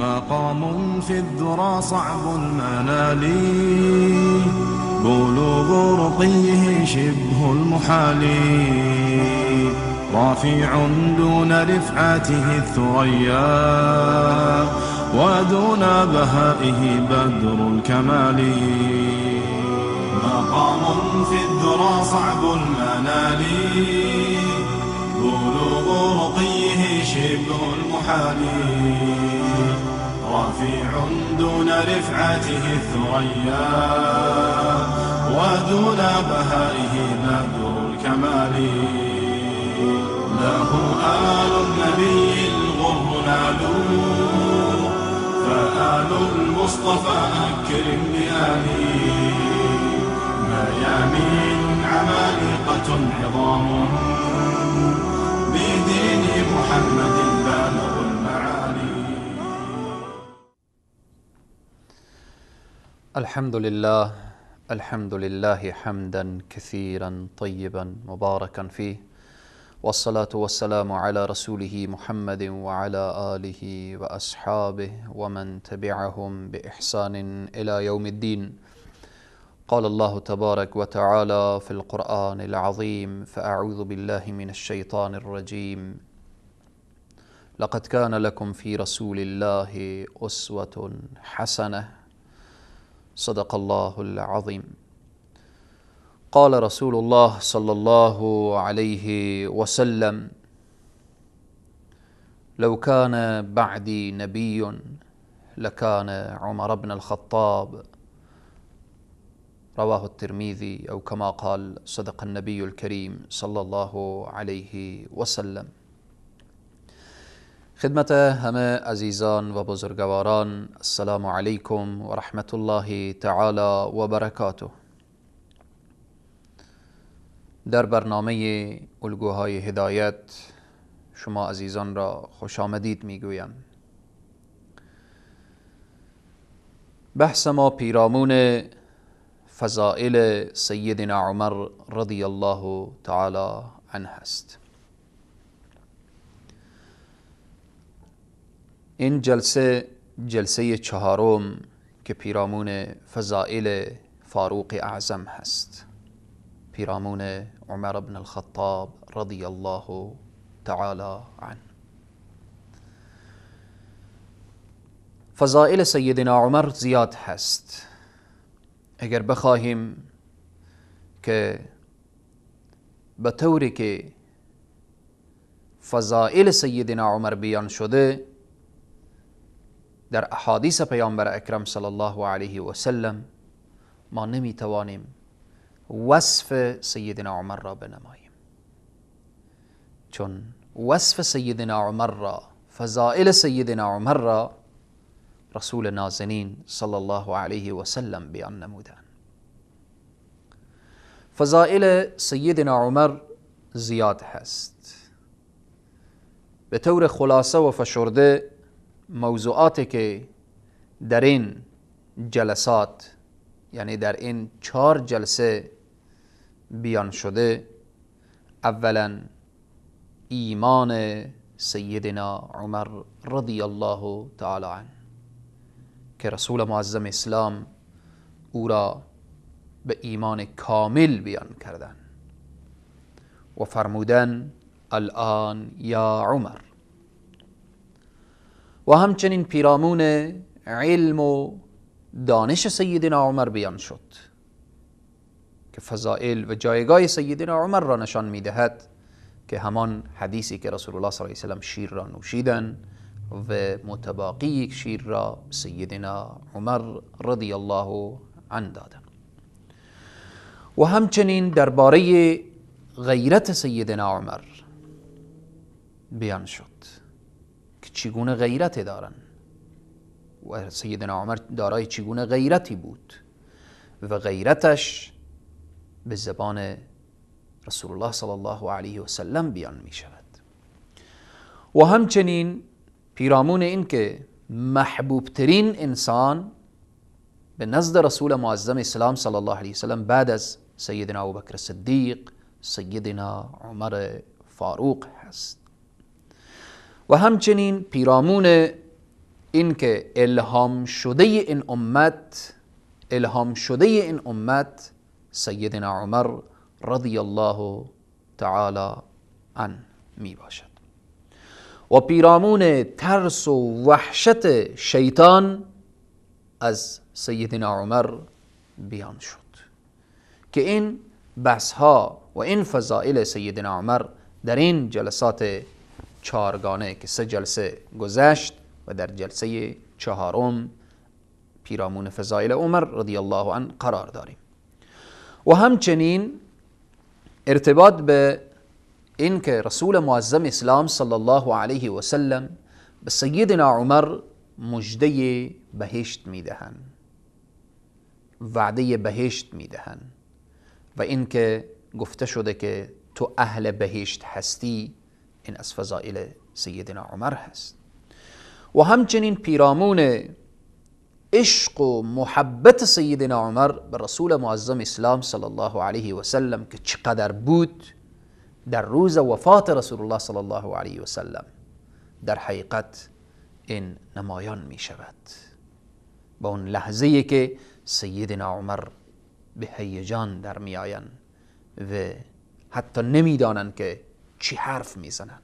مقام في الذرى صعب المنال، بلوغ رقيه شبه المحال، رافع دون رفعته الثريا، ودون بهائه بدر الكمال. مقام في الذرى صعب المنال، بلوغ رقيه شبه المحال، رفيع دون رفعته الثريا، ودون بهائه بدر الكمال. له آل النبي الغر نالوا، فآل المصطفى أكرم بآله، ميامين عمالقة عظام، بدين محمد بالغ المعالي. الحمد لله حمدا كثيرا طيبا مباركا فيه، والصلاة والسلام على رسوله محمد وعلى آله وأصحابه ومن تبعهم بإحسان إلى يوم الدين. قال الله تبارك وتعالى في القرآن العظيم: فأعوذ بالله من الشيطان الرجيم، لقد كان لكم في رسول الله أسوة حسنة. صدق الله العظيم. قال رسول الله صلى الله عليه وسلم: لو كان بعدي نبي لكان عمر بن الخطاب. رواه الترمذي، أو كما قال صدق النبي الكريم صلى الله عليه وسلم. خدمت همه عزیزان و بزرگواران، السلام علیکم و رحمت الله تعالی و برکاته. در برنامه الگوهای هدایت شما عزیزان را خوش آمدید میگویم. بحث ما پیرامون فضائل سیدنا عمر رضی الله تعالی عنه است. این جلسه چهارم که پیرامون فضائل فاروق اعظم هست، پیرامون عمر بن الخطاب رضی الله تعالی عنه. فضائل سیدنا عمر زیاد هست. اگر بخواهیم که به طوری که فضائل سیدنا عمر بیان شده در احادیث پیامبر اکرم صلی الله علیه و سلم، ما نمیتوانیم وصف سیدنا عمر را بنماییم، چون وصف سیدنا عمر را، فضائل سیدنا عمر را رسول نازنین صلی الله علیه و سلم بیان نمودند. فضائل سیدنا عمر زیاد هست. به طور خلاصه و فشرده موضوعاتی که در این جلسات، یعنی در این 4 جلسه بیان شده: اولا ایمان سیدنا عمر رضی الله تعالی عنه که رسول معظم اسلام او را به ایمان کامل بیان کردند و فرمودن الان یا عمر. و همچنین پیرامون علم و دانش سیدنا عمر بیان شد که فضائل و جایگاه سیدنا عمر را نشان میدهد، که همان حدیثی که رسول الله صلی الله علیه و سلم شیر را نوشیدن و متباقی یک شیر را سیدنا عمر رضی الله عنه دادن. و همچنین درباره غیرت سیدنا عمر بیان شد که چگونه غیرت دارن و سیدنا عمر دارای چگونه غیرتی بود و غیرتش به زبان رسول الله صلی الله علیه و سلم بیان می شود. و همچنین پیرامون این که محبوب ترین انسان به نزد رسول معظم اسلام صلی الله علیه و سلم بعد از سیدنا ابوبکر صدیق سیدنا عمر فاروق هست. و همچنین پیرامون این که الهام شده این امت سیدنا عمر رضی الله تعالی عنه می باشد و پیرامون ترس و وحشت شیطان از سیدنا عمر بیان شد که این بحث ها و این فضائل سیدنا عمر در این جلسات چهارگانه که 3 جلسه گذشت و در جلسه 4 پیرامون فضائل عمر رضی الله عنه قرار داریم و همچنین ارتباط به این که رسول معظم اسلام صلی الله علیه و سلم به سیدنا عمر مژده بهشت میدهند، وعده بهشت میدهند و این که گفته شده که تو اهل بهشت هستی، این از فضائل سیدنا عمر هست. و همچنین پیرامون عشق و محبت سیدنا عمر به رسول معظم اسلام صلی الله علیه و سلم که چقدر بود در روز وفات رسول الله صلی الله علیه و سلم، در حقیقت این نمایان می شود با اون لحظه‌ای که سیدنا عمر به هیجان در می آیند و حتی نمیدانند که چی حرف میزنند.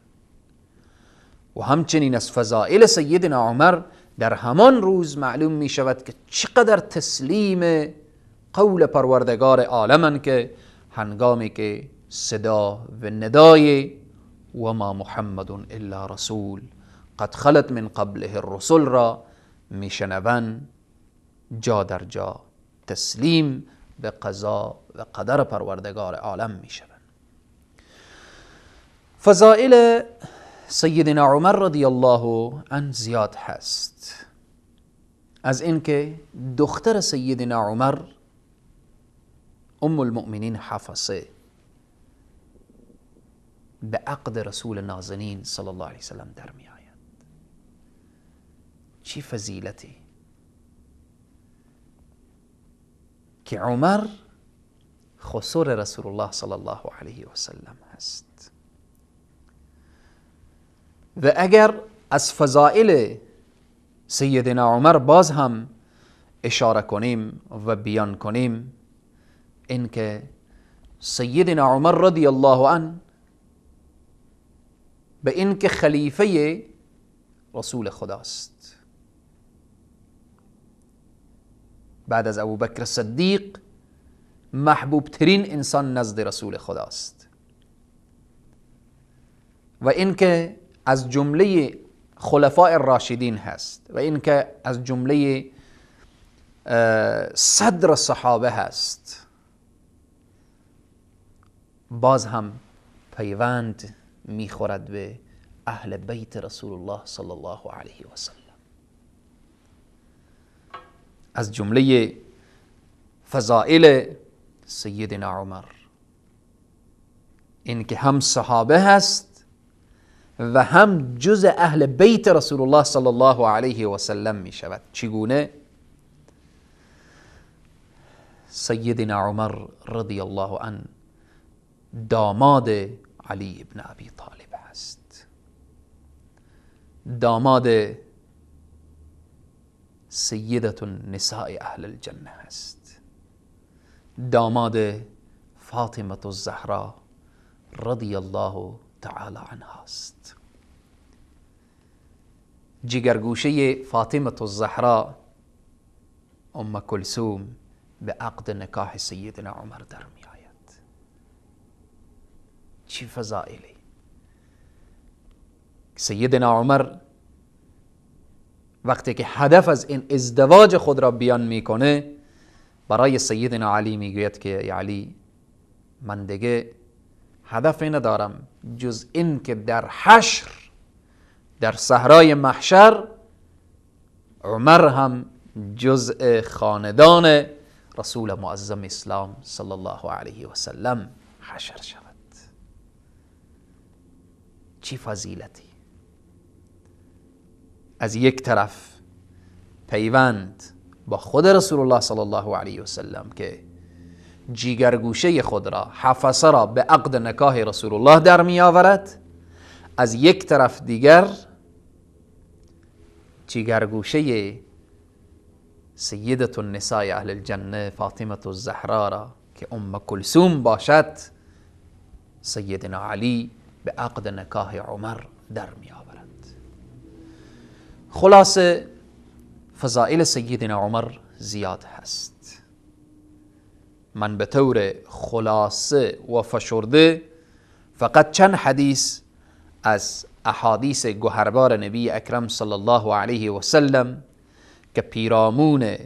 و همچنین از فضائل سیدنا عمر در همان روز معلوم می شود که چقدر تسلیم قول پروردگار عالمند که هنگامی که صدا و ندای و ما محمد الا رسول قد خلت من قبله الرسل را میشنوند، جا در جا تسلیم به قضا و قدر پروردگار عالم میشوند. فضائل سیدنا عمر رضی الله عنه زیاد هست، از اینکه دختر سیدنا عمر ام المؤمنین حفصه به عقد رسول نازنین صلی الله علیه وسلم در می آید. چی فضیلتی که عمر خسر رسول الله صلی الله علیه وسلم هست. و اگر از فضائل سیدنا عمر باز هم اشاره کنیم و بیان کنیم، این که سیدنا عمر رضی الله عنه به این که خلیفه رسول خداست، بعد از ابوبکر صدیق محبوب ترین انسان نزد رسول خداست و این که از جمله خلفاء الراشدین هست و این که از جمله صدر صحابه هست، باز هم پیوند میخورد به اهل بیت رسول الله صلی الله علیه و سلم. از جمله فضائل سیدنا عمر این که هم صحابه هست و هم جز اهل بیت رسول الله صلی الله علیه و سلم می شود. چگونه؟ سیدنا عمر رضی الله عنه داماد علی ابن ابی طالب هست، داماد سیدة النساء اهل الجنه هست، داماد فاطمه الزهرا رضی الله تعالی عنها است. جگرگوشه فاطمه الزهرا ام کلثوم به عقد نکاح سیدنا عمر در می آید. چی فضائلی! سیدنا عمر وقتی که هدف از این ازدواج خود را بیان میکنه، برای سیدنا علی میگوید که ای علی، من دیگه هدفی ندارم جز این که در حشر، در صحرای محشر، عمر هم جزء خاندان رسول معظم اسلام صلی الله علیه و سلم حشر شود. چی فضیلتی! از یک طرف پیوند با خود رسول الله صلی الله علیه و سلم که جیگرگوشه خود را، حفصه را، به عقد نکاح رسول الله در می آورد، از یک طرف دیگر جیگرگوشه سیدت النساء اهل الجنه فاطمه الزهرا را که ام کلثوم باشد سیدنا علی به عقد نکاح عمر در می آورد. خلاصه فضائل سیدنا عمر زیاد هست. من به طور خلاصه و فشرده فقط چند حدیث از احادیث گوهربار نبی اکرم صلی الله علیه و سلم که پیرامون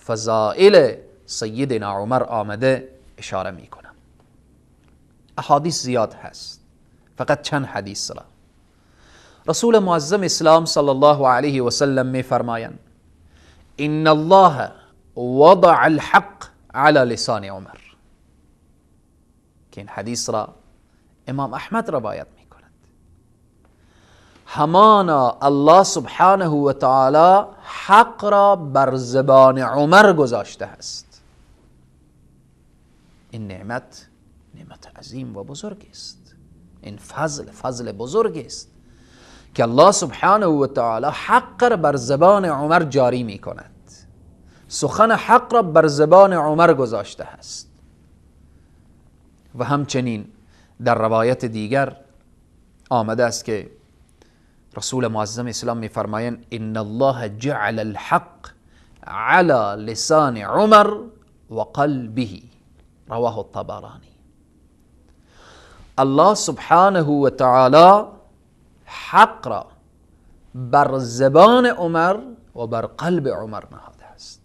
فضائل سیدنا عمر آمده اشاره می کنم. احادیث زیاد هست، فقط چند حدیث را. رسول معظم اسلام صلی الله علیه و سلم می فرمایند ان الله وضع الحق على لسان عمر، که این حدیث را امام احمد روایت می کند. همانا الله سبحانه و تعالی حق را بر زبان عمر گذاشته است. این نعمت عظیم و بزرگ است. این فضل بزرگ است که الله سبحانه و تعالی حق را بر زبان عمر جاری می کند. سخن حق را بر زبان عمر گذاشته است. و همچنین در روایت دیگر آمده است که رسول معظم اسلام می فرمایند ان الله جعل الحق على لسان عمر و قلبه، رواه الطبرانی. الله سبحانه و تعالی حق را بر زبان عمر و بر قلب عمر نهاده است.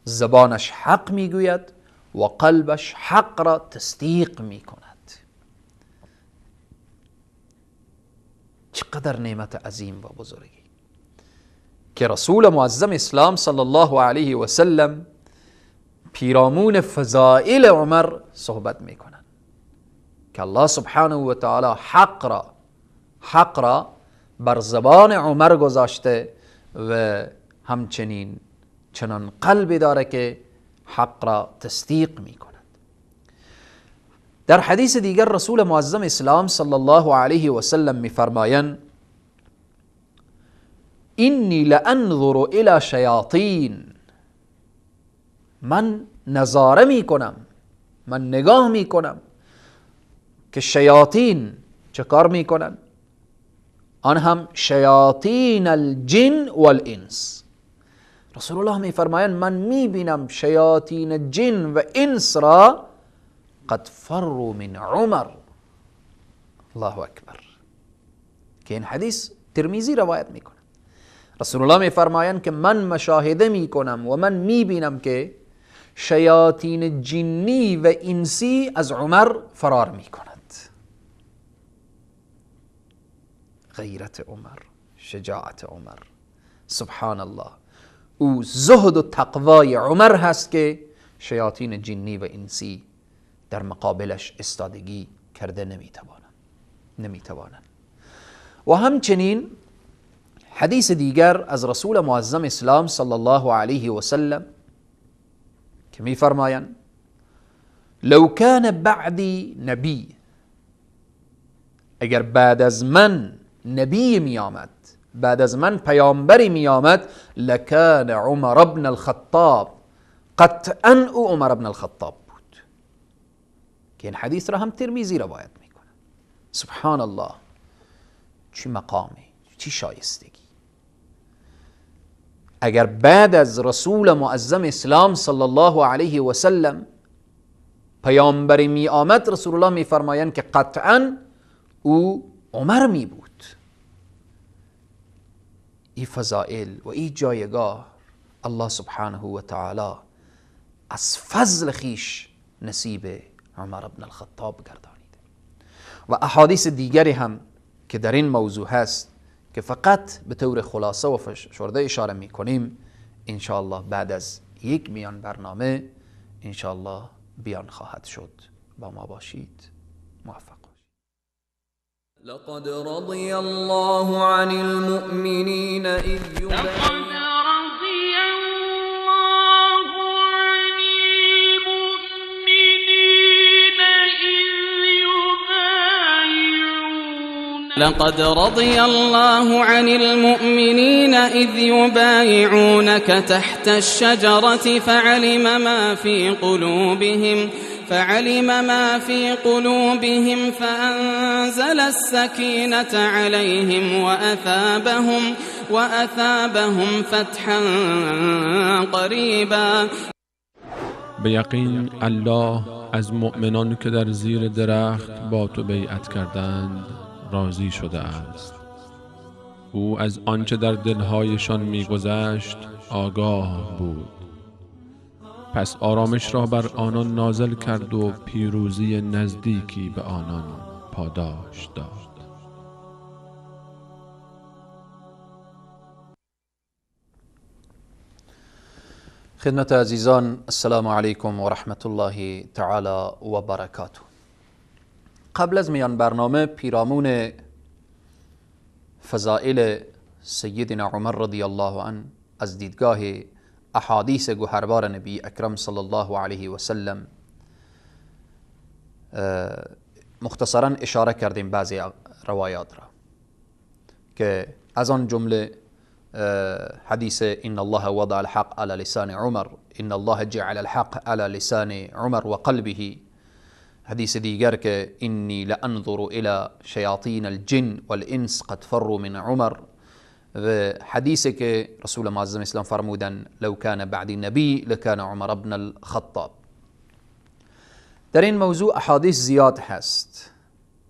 زبانش حق میگوید و قلبش حق را تصدیق میکند. چقدر نعمت عظیم و بزرگی که رسول معظم اسلام صلی الله علیه و سلم پیرامون فضائل عمر صحبت میکنند که الله سبحانه و تعالی حق را بر زبان عمر گذاشته و همچنین چنان قلبی داره که حق را تصدیق می کند. در حدیث دیگر رسول معظم اسلام صلی الله علیه و سلم می فرمایند اینی لانظر الی شیاطین، من نظاره می کنم، من نگاه می کنم که شیاطین چه کار می کنند. آن هم شیاطین الجن والانس. رسول الله می فرمایند من می بینم شیاطین جن و انس را قد فروا من عمر. الله اکبر. که این حدیث ترمذی روایت می کنه. رسول الله می فرمایند که من مشاهده می کنم و من می بینم که شیاطین جنی و انسی از عمر فرار می کند. غیرت عمر، شجاعت عمر، سبحان الله. او زهد و تقوای عمر هست که شیاطین جنی و انسی در مقابلش استادگی کرده نمیتوانند. و همچنین حدیث دیگر از رسول معظم اسلام صلی الله علیه و سلم که می فرمایند لو کان بعدی نبی، اگر بعد از من نبی می آمد، بعد از من پیامبری می آمد، لکان عمر بن الخطاب، قطعا او عمر بن الخطاب بود. که این حدیث را هم ترمذی روایت می کنه. سبحان الله، چی مقامی، چی شایستگی. اگر بعد از رسول معظم اسلام صلی الله علیه و سلم پیامبری می آمد، رسول الله می فرمایند که قطعا او عمر می بود. این فضائل و این جایگاه الله سبحانه و تعالی از فضل خیش نصیب عمر بن الخطاب گردانیده. و احادیث دیگری هم که در این موضوع هست که فقط به طور خلاصه و فشرده اشاره می کنیم، انشاءالله بعد از یک میان برنامه انشاءالله بیان خواهد شد. با ما باشید. موفق لقد رضي الله عن المؤمنين إذ لقد رضي الله عن المؤمنين إذ يبايعونك تحت الشجرة فعلم ما في قلوبهم فأنزل السكينة عليهم وأثابهم فتحا قریبا. به یقین الله از مؤمنان که در زیر درخت با تو بیعت کردند راضی شده است. او از آنچه در دلهایشان می‌گذشت آگاه بود. پس آرامش را بر آنان نازل کرد و پیروزی نزدیکی به آنان پاداش داد. خدمت عزیزان، السلام علیکم و رحمت الله تعالی و برکاته. قبل از میان برنامه پیرامون فضائل سیدنا عمر رضی الله عنه از دیدگاه احادیث گوهربار نبی اکرم صلی الله علیه و سلم مختصرا اشاره کردیم بعضی روایات را که از آن جمله حدیث ان الله وضع الحق على لسان عمر ان الله جعل الحق على لسان عمر و قلبه. حدیث دیگر که انی لانظر الى شیاطین الجن والانس قد فروا من عمر. و حدیثی که رسول معظم اسلام فرمودن لو کان بعدی نبی لکان عمر بن الخطاب. در این موضوع احادیث زیاد هست،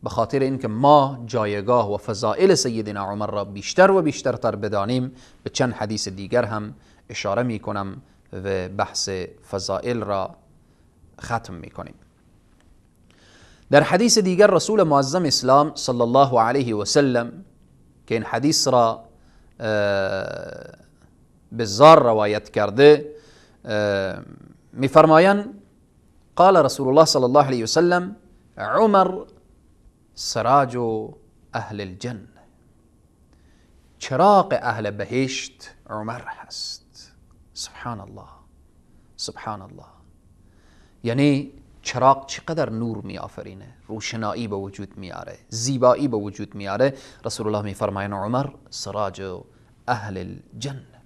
به خاطر اینکه ما جایگاه و فضائل سیدنا عمر را بیشتر و بیشترتر بدانیم به چند حدیث دیگر هم اشاره می کنم و بحث فضائل را ختم می کنیم. در حدیث دیگر رسول معظم اسلام صلی الله علیه و سلم که این حدیث را بزار روایت کرده می فرمایند قال رسول الله صلی الله علیه و سلم عمر سراج اهل الجنه، چراغ اهل بهشت عمر هست. سبحان الله سبحان الله. یعنی چراغ چقدر نور می آفرینه، روشنایی به وجود میاره، زیبایی به وجود میاره. رسول الله می فرمایند عمر سراج اهل الجنه.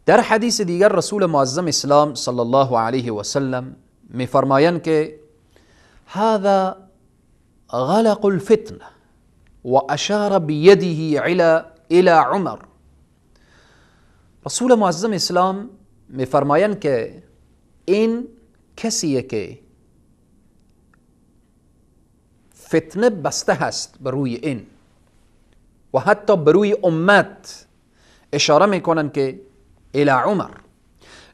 در حدیث دیگر رسول معظم اسلام صلی الله علیه و سلم می فرمایند که هذا غلق الفتنه و اشار بیده الى عمر. رسول معظم اسلام می فرمایند که این کسیه که فتنه بسته هست بر روی این و حتی بر روی امت، اشاره میکنن که الى عمر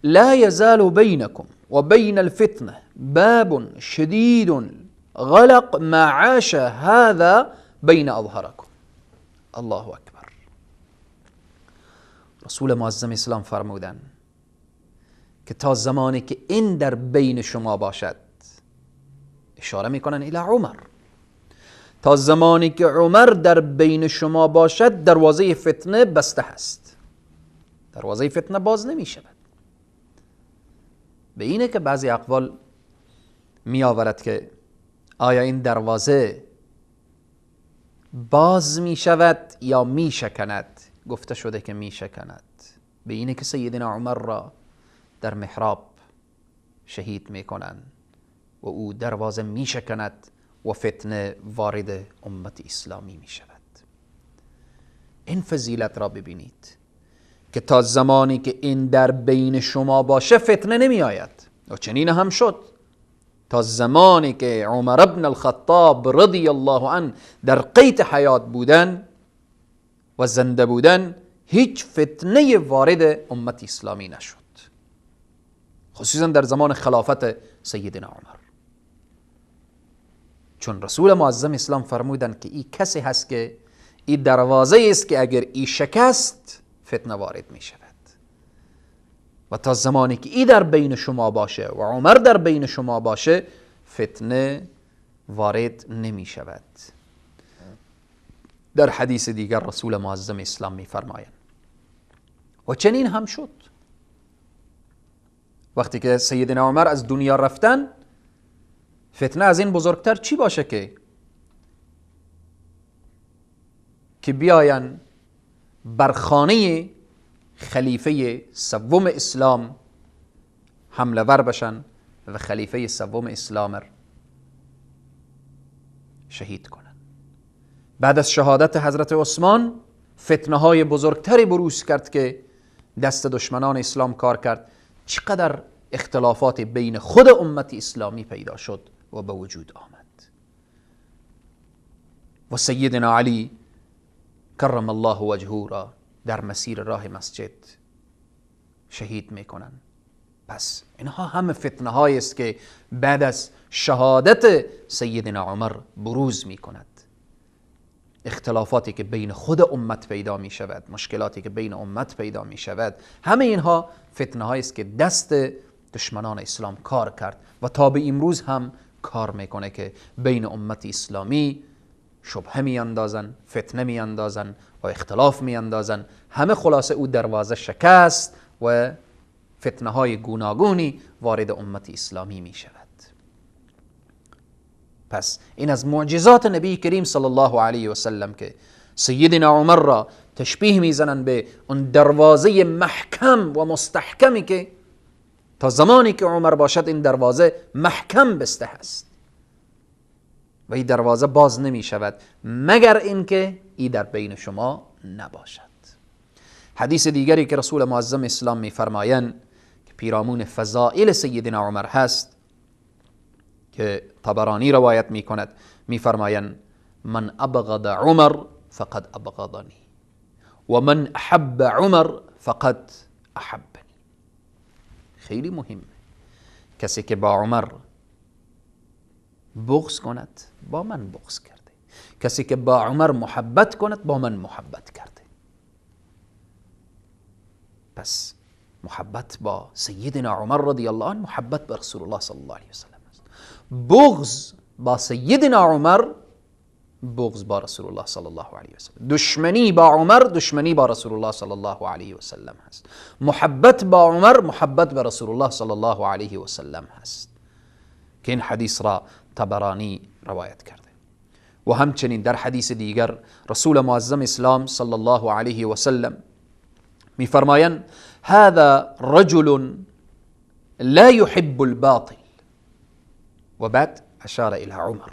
لا يزال بينكم وبين الفتنه باب شديد غلق ما عاش هذا بين اظهركم. الله اکبر. رسول معظم اسلام فرمودن که تا زمانی که این در بین شما باشد، اشاره میکنن الی عمر، تا زمانی که عمر در بین شما باشد دروازه فتنه بسته هست، دروازه فتنه باز نمی شود. به اینه که بعضی اقوال می آورد که آیا این دروازه باز می شود یا می شکند؟ گفته شده که می شکند. به اینه که سیدنا عمر را در محراب شهید می کنند و او دروازه می شکند و فتنه وارد امت اسلامی می شود. این فضیلت را ببینید که تا زمانی که این در بین شما باشه فتنه نمی آید. و چنین هم شد. تا زمانی که عمر بن الخطاب رضی الله عنه در قید حیات بودن و زنده بودن هیچ فتنه وارد امت اسلامی نشد، خصوصا در زمان خلافت سیدنا عمر. چون رسول معظم اسلام فرمودن که این کسی هست که این دروازه است که اگر این شکست فتنه وارد می شود و تا زمانی که این در بین شما باشه و عمر در بین شما باشه فتنه وارد نمی شود. در حدیث دیگر رسول معظم اسلام می فرمایند و چنین هم شد. وقتی که سیدنا عمر از دنیا رفتن، فتنه از این بزرگتر چی باشه که که بیاین بر خانه خلیفه سوم اسلام حمله ور بشن و خلیفه سوم اسلام را شهید کنن. بعد از شهادت حضرت عثمان فتنه های بزرگتری بروز کرد که دست دشمنان اسلام کار کرد. چقدر اختلافات بین خود امت اسلامی پیدا شد و به وجود آمد. و سیدنا علی کرم الله وجهه را در مسیر راه مسجد شهید میکنن. پس اینها همه فتنه هایی است که بعد از شهادت سیدنا عمر بروز میکند. اختلافاتی که بین خود امت پیدا می شود، مشکلاتی که بین امت پیدا می شود، همه اینها فتنه هایی است که دست دشمنان اسلام کار کرد و تا به امروز هم کار میکنه که بین امت اسلامی شبهه می اندازن، فتنه می اندازن و اختلاف می اندازن. همه خلاصه او دروازه شکست و فتنه های گوناگونی وارد امت اسلامی می شود. پس این از معجزات نبی کریم صلی الله علیه و سلم که سیدنا عمر را تشبیه میزنن به اون دروازه محکم و مستحکمی که تا زمانی که عمر باشد این دروازه محکم بسته است و این دروازه باز نمی شود مگر اینکه این در بین شما نباشد. حدیث دیگری که رسول معظم اسلام میفرمایند که پیرامون فضائل سیدنا عمر هست که طبرانی روایت می کند، می فرمایند من ابغض عمر فقد ابغضنی و من احب عمر فقد احبنی. خیلی مهمه. کسی که با عمر بغض کند با من بغض کرده، کسی که با عمر محبت کند با من محبت کرده. پس محبت با سیدنا عمر رضی الله عنه محبت به رسول الله صلی الله علیه و سلم است. بغض با سیدنا عمر بغض با رسول الله صلی الله علیه و سلم. دشمنی با عمر دشمنی با رسول الله صلی الله علیه و سلم هست. محبت با عمر محبت به رسول الله صلی الله علیه و سلم هست که این حدیث را طبرانی روایت کرده. و همچنین در حدیث دیگر رسول معظم اسلام صلی الله علیه و سلم میفرمایند هذا رجل لا يحب الباطل و بعد اشاره الی عمر.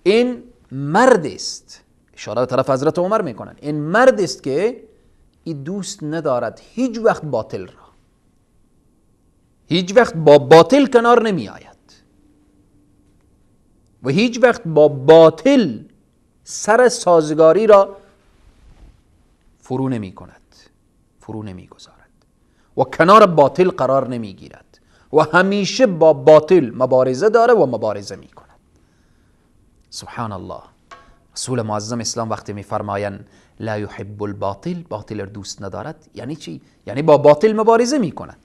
این مرد است، اشاره به طرف حضرت عمر میکنن، این مرد است که این دوست ندارد هیچ وقت باطل را، هیچ وقت با باطل کنار نمی آید و هیچ وقت با باطل سر سازگاری را فرو نمی کند، فرو نمی گذارد و کنار باطل قرار نمی گیرد و همیشه با باطل مبارزه داره و مبارزه می کند. سبحان الله. رسول معظم اسلام وقتی می فرمایند لا يحب الباطل، باطل را دوست ندارد، یعنی چی؟ یعنی با باطل مبارزه می کند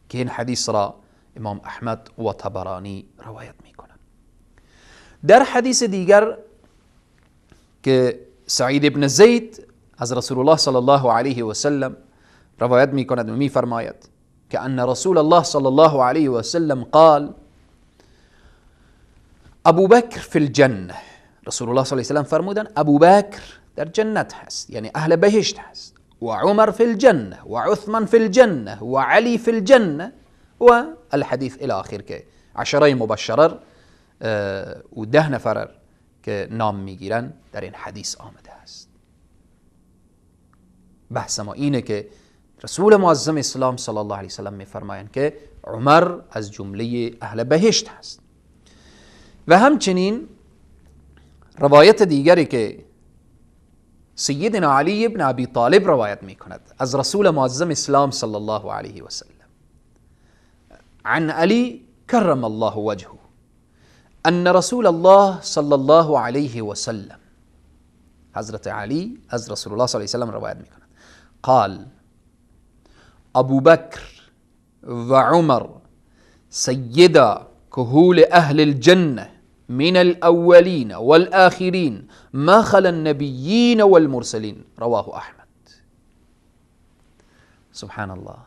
که این حدیث را امام احمد و طبرانی روایت می کنند. در حدیث دیگر که سعید ابن زید از رسول الله صلی الله علیه و سلم روایت می کند و می فرماید که ان رسول الله صلی الله علیه و سلم قال ابو بکر فی الجنه. رسول الله صلی الله علیه و سلم فرمودن ابو بکر در جنت هست، یعنی اهل بهشت هست، و عمر فی الجنه و عثمان فی الجنه و علی فی الجنه و الحدیث الى آخر که عشره مبشره و 10 نفر که نام میگیرن در این حدیث آمده است. بحث ما اینه که رسول معظم اسلام صلی الله علیه و سلم میفرمایند که عمر از جمله اهل بهشت هست. و همچنین روایت دیگری که سیدنا علی ابن ابی طالب روایت میکند از رسول معظم اسلام صلی الله علیه و سلم عن علی کرم الله وجهه ان رسول الله صلی الله علیه و سلم، حضرت علی از رسول الله صلی الله علیه و سلم روایت میکند قال ابو بکر و عمر سیدا كهول اهل الجنه من الاولین والآخرین ما خلا النبیین والمرسلین رواه احمد. سبحان الله.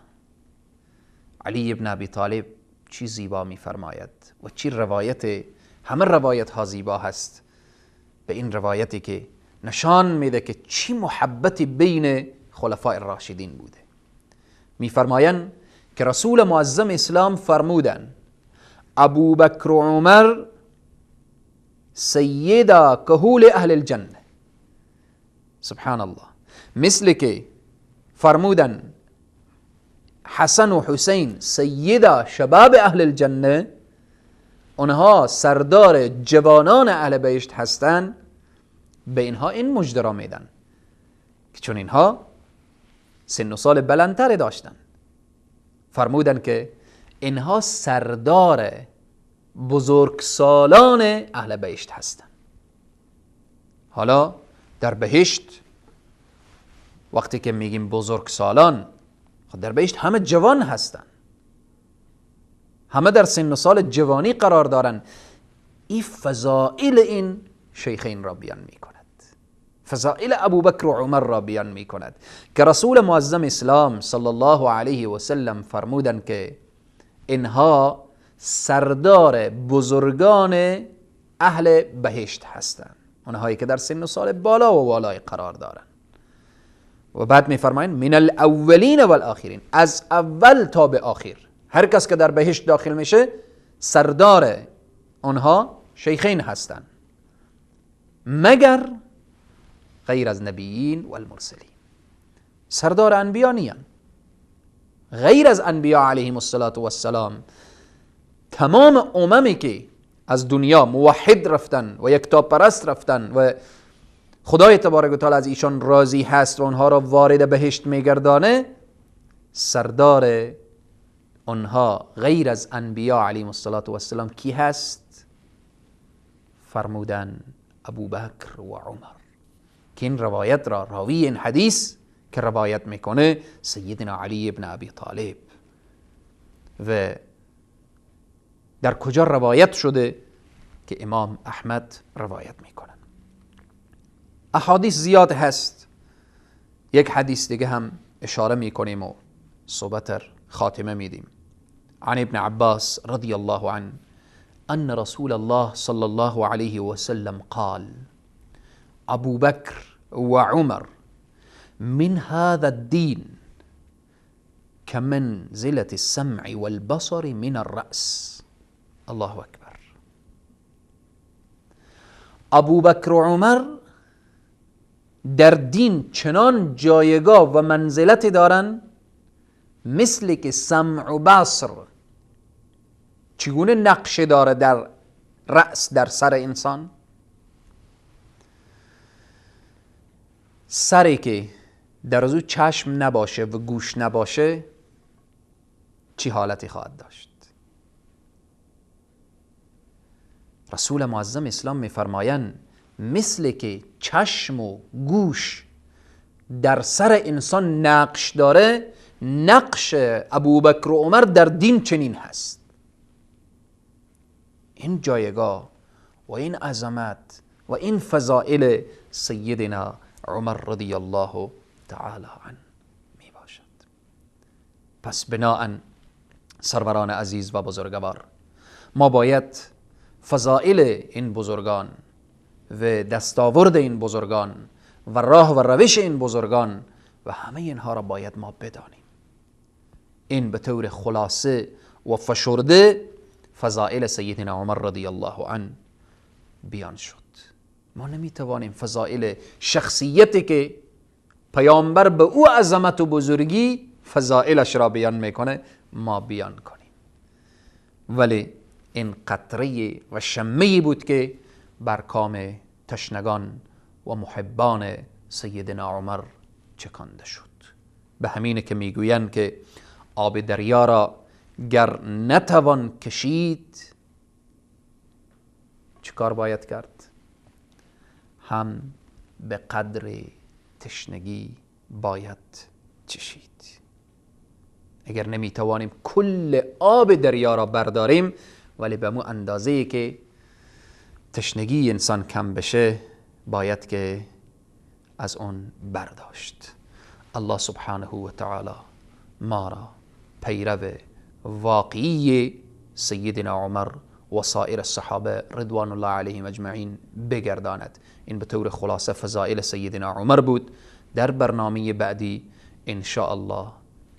علی ابن ابی طالب چی زیبا می فرماید و چی روایت، همه روایت ها زیبا هست. به این روایتی که نشان میده که چی محبتی بین خلفاء الراشدین بوده. میفرمایند که رسول معظم اسلام فرمودن ابو بکر و عمر سیدا کهول اهل الجنه. سبحان الله. مثل که فرمودن حسن و حسین سیدا شباب اهل الجنه، اونها سردار جوانان اهل بهشت هستند، به اینها این مژده را میدن که چون اینها سن و سال بلندتر داشتن. فرمودن که اینها سردار بزرگسالان اهل بهشت هستند. حالا در بهشت وقتی که میگیم بزرگسالان، خب در بهشت همه جوان هستن، همه در سن و سال جوانی قرار دارن. این فضائل این شیخین را بیان میکند، فضائل ابوبکر و عمر را بیان میکند که رسول معظم اسلام صلی الله علیه و سلم فرمودن که اینها سردار بزرگان اهل بهشت هستند، اونهایی که در سن و سال بالا و والای قرار دارن. و بعد میفرمایند من الاولین و الاخرین، از اول تا به آخر هر کس که در بهشت داخل میشه سردار اونها شیخین هستند، مگر غیر از نبیین و المرسلین. سردار انبیا نیان، غیر از انبیا علیهم السلام تمام اممی که از دنیا موحد رفتن و یکتا پرست رفتن و خدای تبارک و تعالی از ایشان راضی هست و اونها را وارد بهشت میگردانه، سردار اونها غیر از انبیا علیهم السلام کی هست؟ فرمودن ابوبکر و عمر، که این روایت را راوی این حدیث که روایت میکنه سیدنا علی ابن ابی طالب. و در کجا روایت شده؟ که امام احمد روایت میکنن. احادیث زیاد هست، یک حدیث دیگه هم اشاره میکنیم و صحبت خاتمه میدیم. عن ابن عباس رضی الله عنه ان رسول الله صلی الله علیه و سلم قال ابو بکر و عمر من هذا الدين كمنزلة السمع والبصر من الرأس. الله اکبر. ابو بکر و عمر در دین چنان جایگاه و منزلت دارن مثل که سمع و بصر چگونه نقش داره در رأس، در سر انسان. سری که در از او چشم نباشه و گوش نباشه چی حالتی خواهد داشت؟ رسول معظم اسلام میفرمایند مثل که چشم و گوش در سر انسان نقش داره، نقش ابوبکر و عمر در دین چنین هست. این جایگاه و این عظمت و این فضائل سیدنا عمر رضی الله تعالی عنه می باشد. پس بناء سروران عزیز و بزرگوار، ما باید فضائل این بزرگان و دستاورد این بزرگان و راه و روش این بزرگان و همه اینها را باید ما بدانیم. این به طور خلاصه و فشرده فضائل سیدنا عمر رضی الله عنه بیان شد. ما نمیتوانیم فضائل شخصیتی که پیامبر به او عظمت و بزرگی فضائلش را بیان میکنه ما بیان کنیم، ولی این قطره و شمه‌ای بود که بر کام تشنگان و محبان سیدنا عمر چکانده شد. به همینه که میگویند که آب دریا را گر نتوان کشید چیکار باید کرد؟ هم به قدر تشنگی باید چشید. اگر نمیتوانیم کل آب دریا را برداریم، ولی به مو اندازه‌ای که تشنگی انسان کم بشه باید که از اون برداشت. الله سبحانه و تعالی ما را پیرو واقعی سیدنا عمر و سایر الصحابه رضوان الله علیهم اجمعین بگرداند. این به طور خلاصه فضائل سیدنا عمر بود. در برنامه بعدی ان شاء الله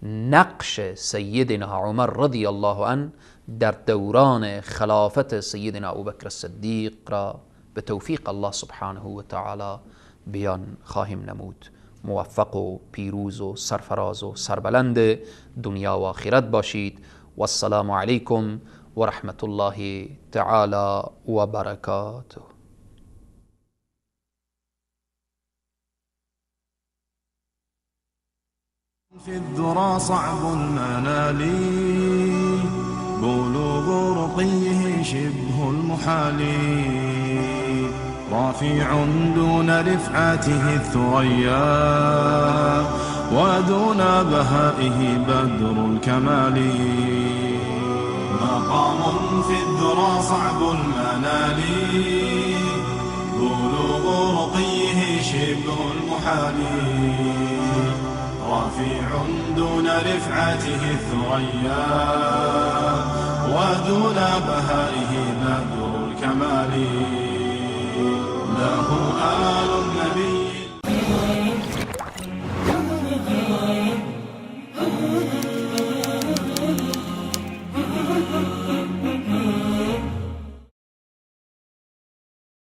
نقش سیدنا عمر رضی الله عنه در دوران خلافت سیدنا ابوبکر الصدیق را به توفیق الله سبحانه و تعالی بیان خواهیم نمود. موفق و پیروز و سرفراز و سربلند دنیا و آخرت باشید. و السلام علیکم و رحمت الله تعالی و برکاته. في الذرى صعب المنال بلوغ رقيه شبه المحال رافع دون رفعته الثريا ودون بهائه بدر الكمال مقام في الذرى صعب المنال بلوغ رقيه شبه المحال رفيع دون رفعته الثريا ودون بهائه بدر الكمال له